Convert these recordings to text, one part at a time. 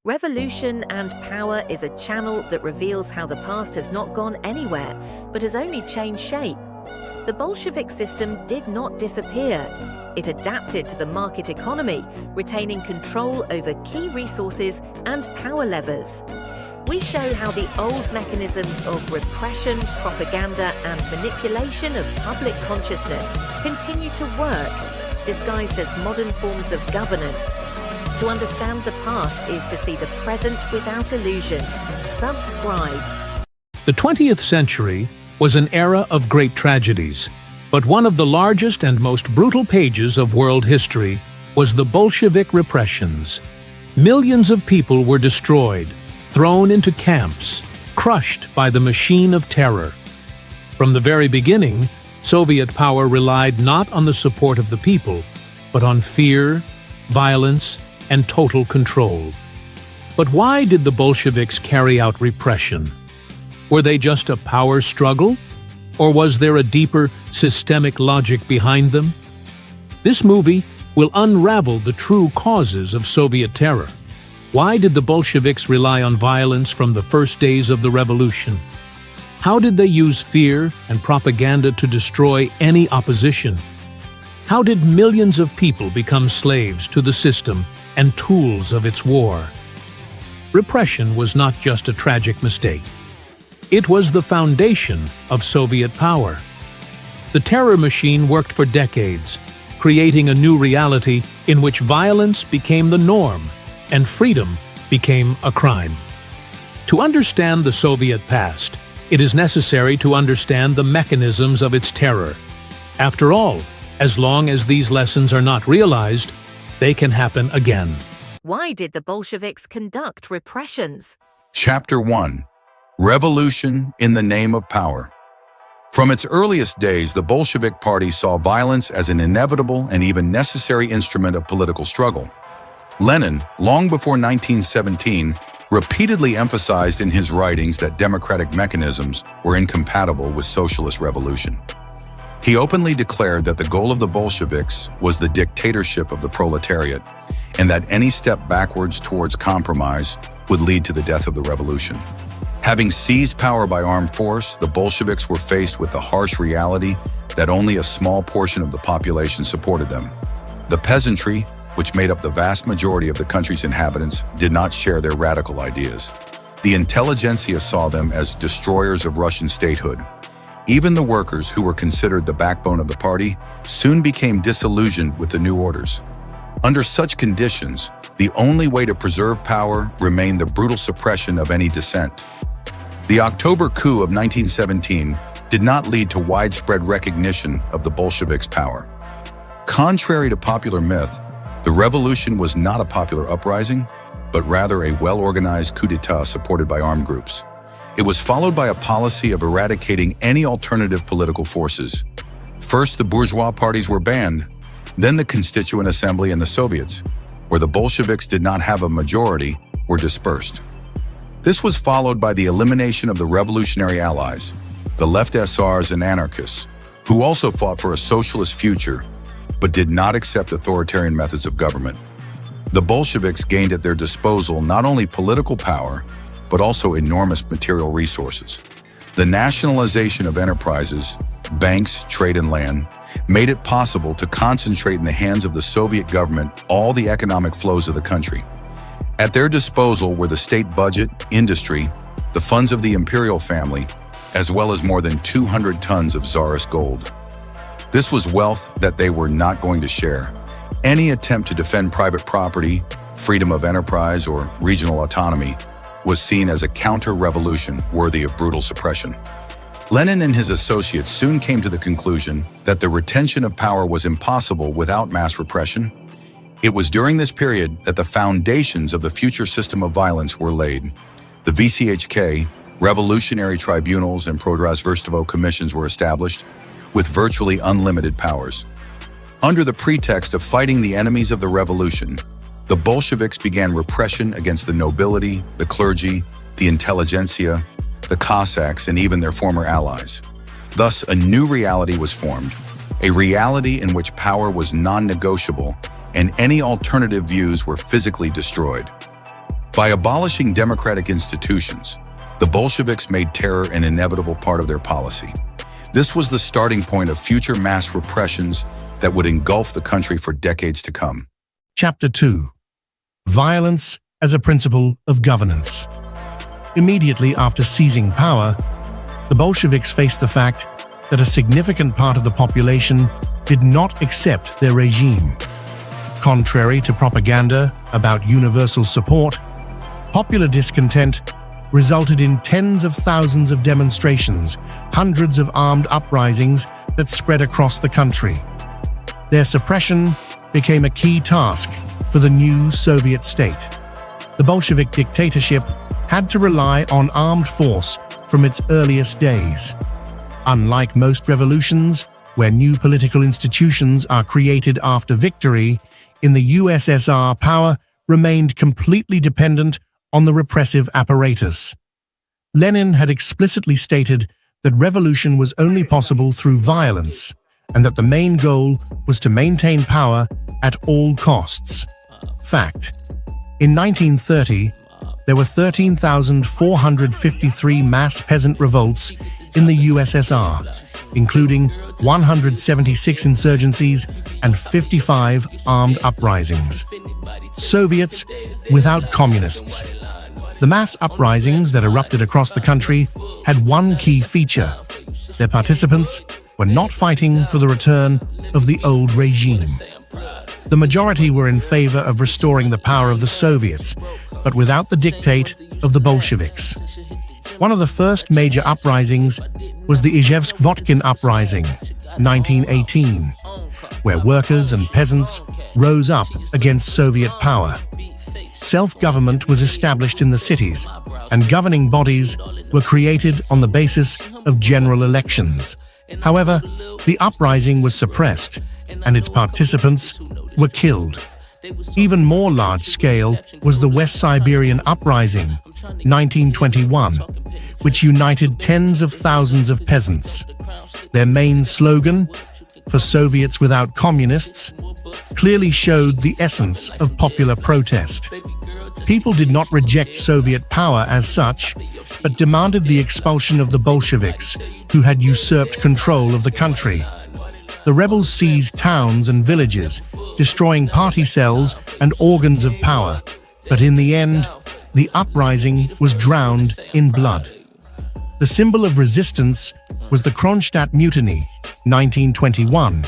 Revolution and Power is a channel that reveals how the past has not gone anywhere, but has only changed shape. The Bolshevik system did not disappear. It adapted to the market economy, retaining control over key resources and power levers. We show how the old mechanisms of repression, propaganda, and manipulation of public consciousness continue to work, disguised as modern forms of governance. To understand the past is to see the present without illusions. Subscribe. The 20th century was an era of great tragedies, but one of the largest and most brutal pages of world history was the Bolshevik repressions. Millions of people were destroyed, thrown into camps, crushed by the machine of terror. From the very beginning, Soviet power relied not on the support of the people, but on fear, violence, and total control. But why did the Bolsheviks carry out repression? Were they just a power struggle? Or was there a deeper, systemic logic behind them? This movie will unravel the true causes of Soviet terror. Why did the Bolsheviks rely on violence from the first days of the revolution? How did they use fear and propaganda to destroy any opposition? How did millions of people become slaves to the system and tools of its war? Repression was not just a tragic mistake. It was the foundation of Soviet power. The terror machine worked for decades, creating a new reality in which violence became the norm and freedom became a crime. To understand the Soviet past, it is necessary to understand the mechanisms of its terror. After all, as long as these lessons are not realized, they can happen again. Why did the Bolsheviks conduct repressions? Chapter 1. Revolution in the Name of Power. From its earliest days, the Bolshevik Party saw violence as an inevitable and even necessary instrument of political struggle. Lenin, long before 1917, repeatedly emphasized in his writings that democratic mechanisms were incompatible with socialist revolution. He openly declared that the goal of the Bolsheviks was the dictatorship of the proletariat, and that any step backwards towards compromise would lead to the death of the revolution. Having seized power by armed force, the Bolsheviks were faced with the harsh reality that only a small portion of the population supported them. The peasantry, which made up the vast majority of the country's inhabitants, did not share their radical ideas. The intelligentsia saw them as destroyers of Russian statehood. Even the workers, who were considered the backbone of the party, soon became disillusioned with the new orders. Under such conditions, the only way to preserve power remained the brutal suppression of any dissent. The October coup of 1917 did not lead to widespread recognition of the Bolsheviks' power. Contrary to popular myth, the revolution was not a popular uprising, but rather a well-organized coup d'état supported by armed groups. It was followed by a policy of eradicating any alternative political forces. First, the bourgeois parties were banned, then the Constituent Assembly and the Soviets, where the Bolsheviks did not have a majority, were dispersed. This was followed by the elimination of the revolutionary allies, the left SRs and anarchists, who also fought for a socialist future, but did not accept authoritarian methods of government. The Bolsheviks gained at their disposal not only political power, but also enormous material resources. The nationalization of enterprises, banks, trade, and land made it possible to concentrate in the hands of the Soviet government all the economic flows of the country. At their disposal were the state budget, industry, the funds of the imperial family, as well as more than 200 tons of Tsarist gold. This was wealth that they were not going to share. Any attempt to defend private property, freedom of enterprise, or regional autonomy was seen as a counter-revolution worthy of brutal suppression. Lenin and his associates soon came to the conclusion that the retention of power was impossible without mass repression. It was during this period that the foundations of the future system of violence were laid. The VCHK, revolutionary tribunals, and Prodrazverstvo commissions were established, with virtually unlimited powers. Under the pretext of fighting the enemies of the revolution, the Bolsheviks began repression against the nobility, the clergy, the intelligentsia, the Cossacks, and even their former allies. Thus, a new reality was formed, a reality in which power was non-negotiable and any alternative views were physically destroyed. By abolishing democratic institutions, the Bolsheviks made terror an inevitable part of their policy. This was the starting point of future mass repressions that would engulf the country for decades to come. Chapter 2. Violence as a Principle of Governance. Immediately after seizing power, the Bolsheviks faced the fact that a significant part of the population did not accept their regime. Contrary to propaganda about universal support, popular discontent resulted in tens of thousands of demonstrations, hundreds of armed uprisings that spread across the country. Their suppression became a key task for the new Soviet state. The Bolshevik dictatorship had to rely on armed force from its earliest days. Unlike most revolutions, where new political institutions are created after victory, in the USSR, power remained completely dependent on the repressive apparatus. Lenin had explicitly stated that revolution was only possible through violence, and that the main goal was to maintain power at all costs. Fact: in 1930, there were 13,453 mass peasant revolts in the USSR, including 176 insurgencies and 55 armed uprisings. Soviets without communists. The mass uprisings that erupted across the country had one key feature: their participants were not fighting for the return of the old regime. The majority were in favor of restoring the power of the Soviets, but without the dictate of the Bolsheviks. One of the first major uprisings was the Izhevsk-Votkin uprising, 1918, where workers and peasants rose up against Soviet power. Self-government was established in the cities, and governing bodies were created on the basis of general elections. However, the uprising was suppressed, and its participants were killed. Even more large-scale was the West Siberian Uprising, 1921, which united tens of thousands of peasants. Their main slogan, "For Soviets without communists," clearly showed the essence of popular protest. People did not reject Soviet power as such, but demanded the expulsion of the Bolsheviks, who had usurped control of the country. The rebels seized towns and villages, destroying party cells and organs of power, but in the end, the uprising was drowned in blood. The symbol of resistance was the Kronstadt Mutiny, 1921,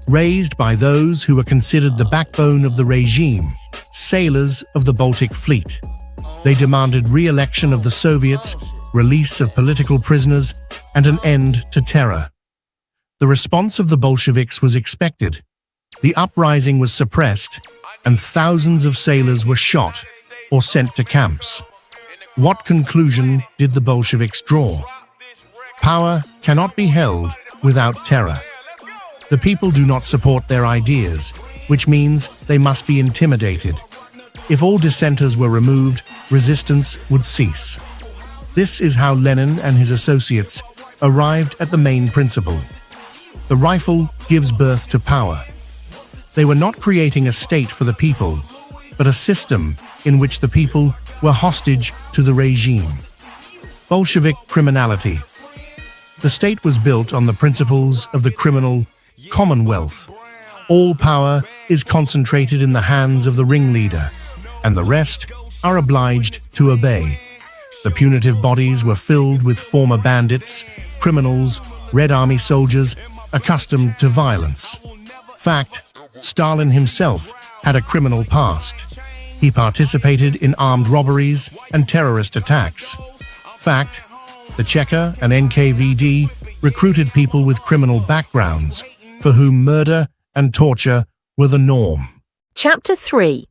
raised by those who were considered the backbone of the regime, sailors of the Baltic Fleet. They demanded re-election of the Soviets, release of political prisoners, and an end to terror. The response of the Bolsheviks was expected. The uprising was suppressed, and thousands of sailors were shot or sent to camps. What conclusion did the Bolsheviks draw? Power cannot be held without terror. The people do not support their ideas, which means they must be intimidated. If all dissenters were removed, resistance would cease. This is how Lenin and his associates arrived at the main principle. The rifle gives birth to power. They were not creating a state for the people, but a system in which the people were hostage to the regime. Bolshevik criminality. The state was built on the principles of the criminal commonwealth. All power is concentrated in the hands of the ringleader, and the rest are obliged to obey. The punitive bodies were filled with former bandits, criminals, Red Army soldiers accustomed to violence. Fact: Stalin himself had a criminal past. He participated in armed robberies and terrorist attacks. Fact: the Cheka and NKVD recruited people with criminal backgrounds, for whom murder and torture were the norm. Chapter 3.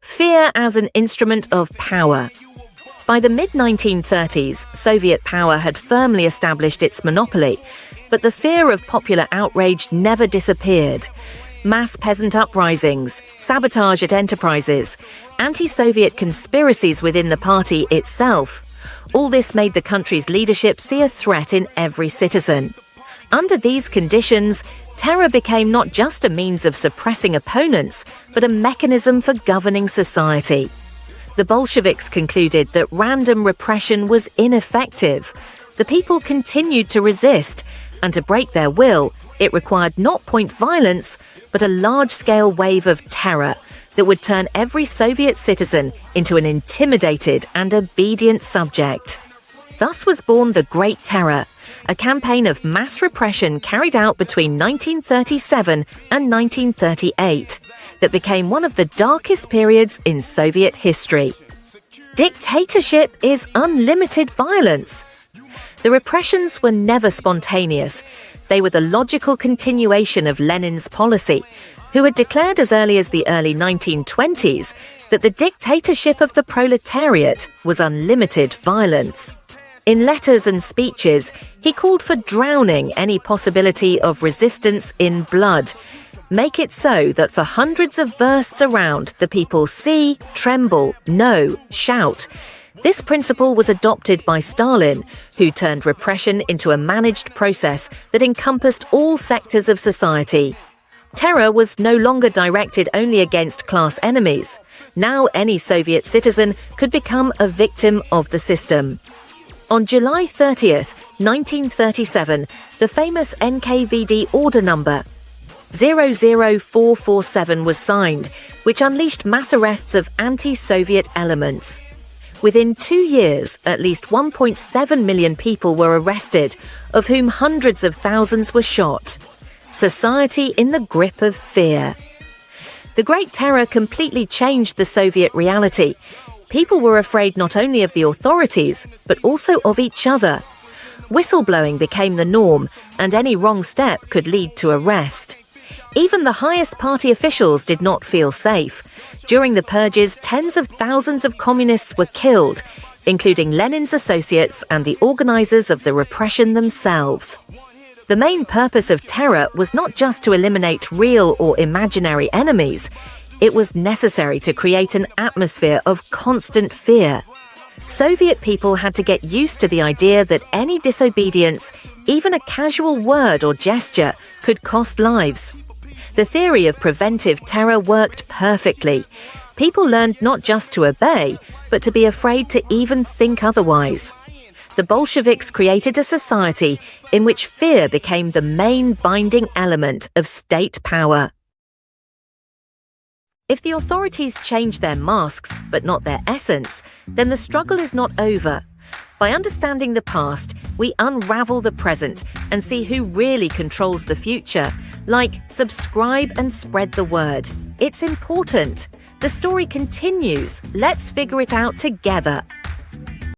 Fear as an Instrument of Power. By the mid-1930s, Soviet power had firmly established its monopoly, but the fear of popular outrage never disappeared. Mass peasant uprisings, sabotage at enterprises, anti-Soviet conspiracies within the party itself. All this made the country's leadership see a threat in every citizen. Under these conditions, terror became not just a means of suppressing opponents, but a mechanism for governing society. The Bolsheviks concluded that random repression was ineffective. The people continued to resist, and to break their will, it required not point violence, but a large-scale wave of terror that would turn every Soviet citizen into an intimidated and obedient subject. Thus was born the Great Terror, a campaign of mass repression carried out between 1937 and 1938 that became one of the darkest periods in Soviet history. Dictatorship is unlimited violence. The repressions were never spontaneous. They were the logical continuation of Lenin's policy, who had declared as early as the early 1920s that the dictatorship of the proletariat was unlimited violence. In letters and speeches, he called for drowning any possibility of resistance in blood. Make it so that for hundreds of versts around, the people see, tremble, know, shout. This principle was adopted by Stalin, who turned repression into a managed process that encompassed all sectors of society. Terror was no longer directed only against class enemies. Now any Soviet citizen could become a victim of the system. On July 30th, 1937, the famous NKVD order number 00447 was signed, which unleashed mass arrests of anti-Soviet elements. Within 2 years, at least 1.7 million people were arrested, of whom hundreds of thousands were shot. Society in the grip of fear. The Great Terror completely changed the Soviet reality. People were afraid not only of the authorities, but also of each other. Whistleblowing became the norm, and any wrong step could lead to arrest. Even the highest party officials did not feel safe. During the purges, tens of thousands of communists were killed, including Lenin's associates and the organizers of the repression themselves. The main purpose of terror was not just to eliminate real or imaginary enemies. It was necessary to create an atmosphere of constant fear. Soviet people had to get used to the idea that any disobedience, even a casual word or gesture, could cost lives. The theory of preventive terror worked perfectly. People learned not just to obey, but to be afraid to even think otherwise. The Bolsheviks created a society in which fear became the main binding element of state power. If the authorities change their masks, but not their essence, then the struggle is not over. By understanding the past, we unravel the present and see who really controls the future. Like, subscribe and spread the word. It's important. The story continues. Let's figure it out together.